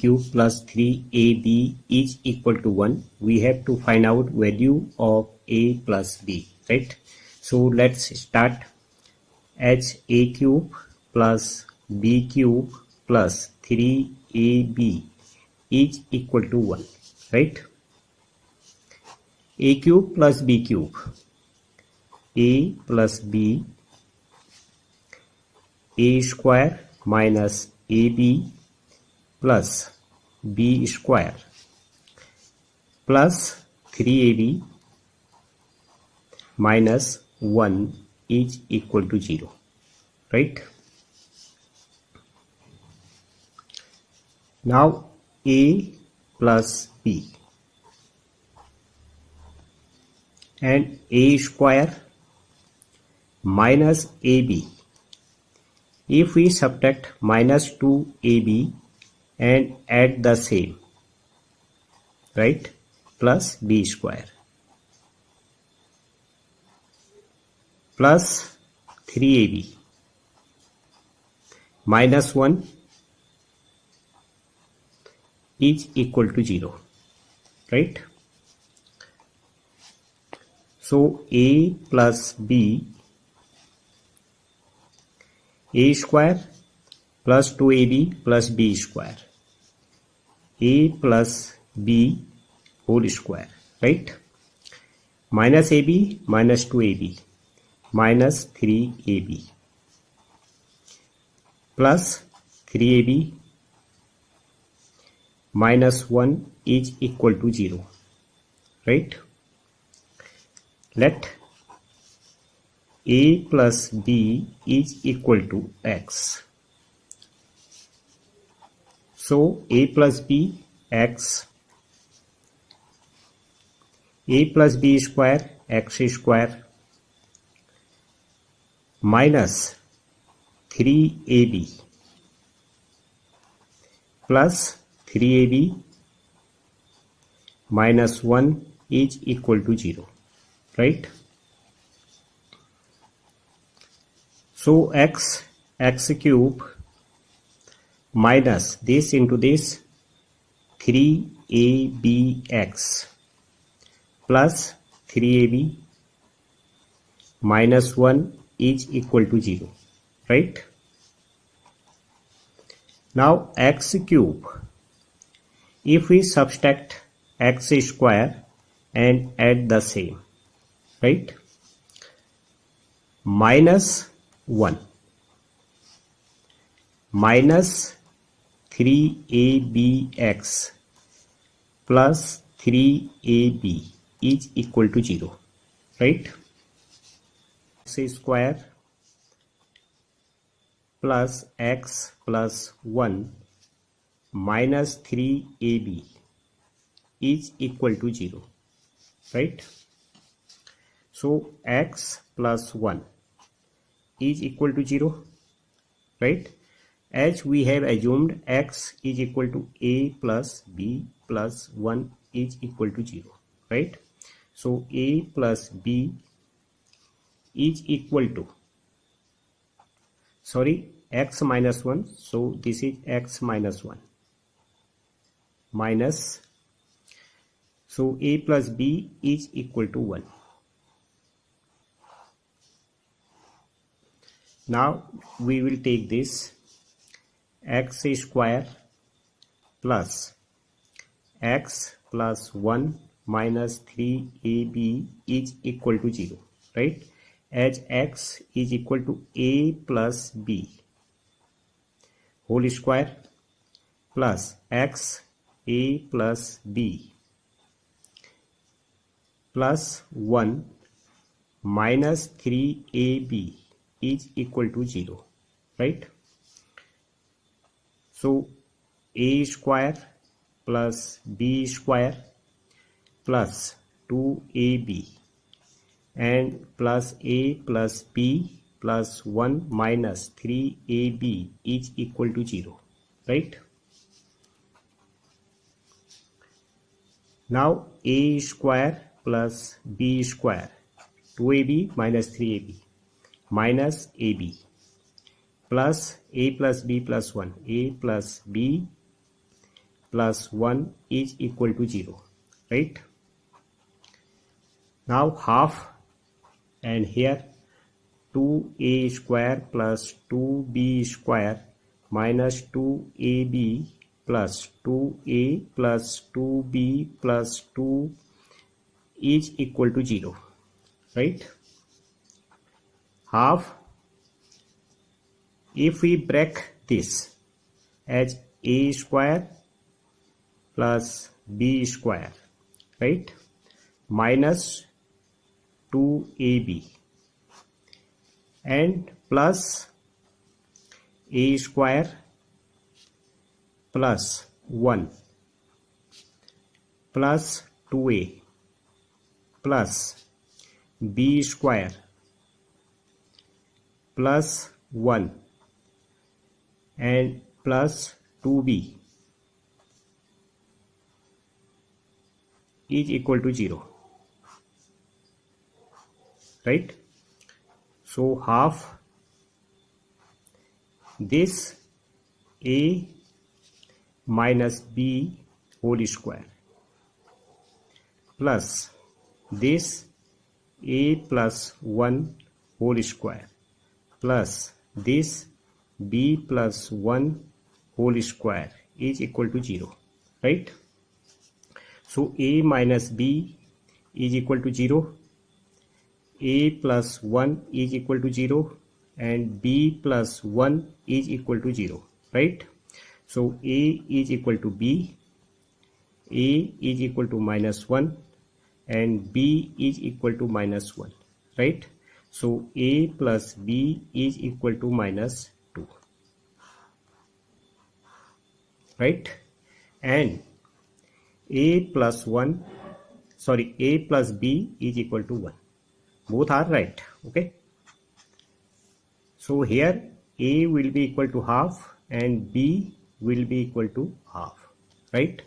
cube plus 3ab is equal to 1. We have to find out value of a plus b, right? So let's start. H a cube plus b cube plus 3ab is equal to 1, right? A cube plus b cube, a plus b, a square minus ab plus b square plus 3ab minus 1 is equal to 0, right? Now a plus b and a square minus ab. If we subtract minus 2ab and add the same, right, plus b square plus 3ab minus 1 is equal to 0, right? So a plus b, a square plus 2ab plus b square, a plus b whole square, right? Minus ab minus 2ab minus 3ab plus 3ab minus 1 is equal to 0, right? Let a plus b is equal to x. So a plus b x, a plus b square x square minus 3ab plus 3ab minus 1 is equal to 0, right? So x cube minus this into this 3abx plus 3ab minus 1 is equal to 0, right? Now x cube, if we subtract x square and add the same, right, minus 1 minus 3abx plus 3ab is equal to 0, right? X square plus x plus 1 minus 3ab is equal to 0, right? So x plus 1 is equal to 0, right? As we have assumed x is equal to a plus b plus 1 is equal to 0, right? So a plus b is equal to, sorry, x minus 1, so this is x minus 1 minus, so a plus b is equal to 1. Now we will take this x square plus x plus 1 minus 3ab is equal to 0, right? As x is equal to a plus b whole square plus x a plus b plus 1 minus 3ab is equal to 0, right? So a square plus b square plus 2ab and plus a plus b plus 1 minus 3ab is equal to 0, right? Now a square plus b square, 2ab minus 3ab minus ab plus a plus b plus 1, a plus b plus 1 is equal to 0, right? Now half, and here 2a square plus 2b square minus 2ab plus 2a plus 2b plus 2 is equal to 0, right? Half, if we break this as a square plus b square, right, minus 2ab and plus a square plus 1 plus 2a plus b square plus 1 and plus 2b is equal to 0, right? So half this a minus b whole square plus this a plus 1 whole square plus this b plus 1 whole square is equal to 0, right? So a minus b is equal to 0, a plus 1 is equal to 0, and b plus 1 is equal to 0, right? So a is equal to b, a is equal to minus 1, and b is equal to minus 1, right? So a plus b is equal to minus 2, right? And a plus b is equal to 1. Both are right, okay? So here a will be equal to half and b will be equal to half, right?